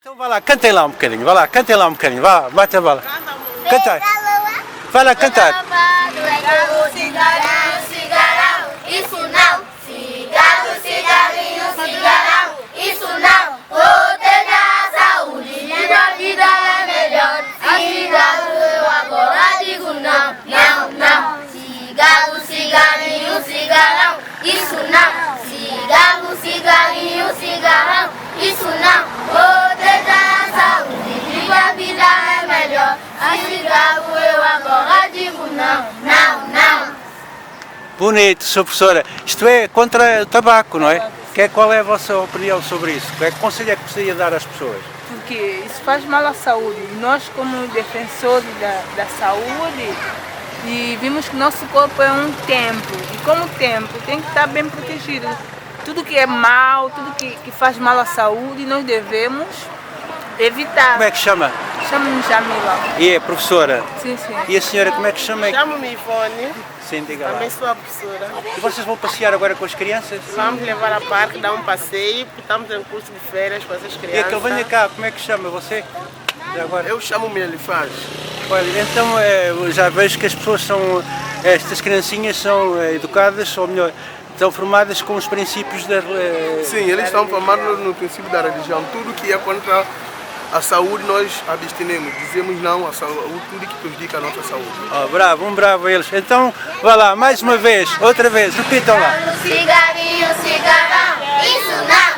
Então vá lá, cantem lá um bocadinho, vá lá, cantem lá um bocadinho, vá, bate a bola. Canta. Vai lá cantar. Cigarro, cigarrão, isso não. Cigarro, cigarrinho, cigarrão, isso não. Proteja a saúde, minha vida é melhor. Cigarro, eu agora digo não, não, não. Cigarro, cigarrinho, cigarrão, isso não. Cigarro, cigarrinho, cigarrão, isso não. Proteja a saúde, minha vida é melhor. Cigarro, eu agora digo não, não, não. Bonito, Sra. Professora. Isto é contra o tabaco, não é? Qual é a vossa opinião sobre isso? Que conselho é que gostaria de dar às pessoas? Porque isso faz mal à saúde. Nós, como defensores da saúde, e vimos que nosso corpo é um templo. E como templo, tem que estar bem protegido. Tudo que é mal, tudo que faz mal à saúde, nós devemos evitar. Como é que chama? Chamo-me Jamila. E é professora? Sim, sim. E a senhora como é que chama? Chamo-me Ivone, Sim, diga lá. também sou a professora. E vocês vão passear agora com as crianças? Vamos levar a parque, dar um passeio, porque estamos em curso de férias com essas E crianças. aquele, venha cá, como é que chama você? Já agora. Eu chamo-me Elifaz. Olha, então já vejo que as pessoas são, estas criancinhas são educadas, ou melhor, estão formadas com os princípios da... Sim, eles estão formados no princípio da religião. Tudo que é contra a saúde nós abstinemos, dizemos não à saúde, tudo que prejudica a nossa saúde. Oh, bravo, um bravo a eles. Então, vá lá, mais uma vez, outra vez, repitam lá. Cigarrinho, cigarrão, isso não.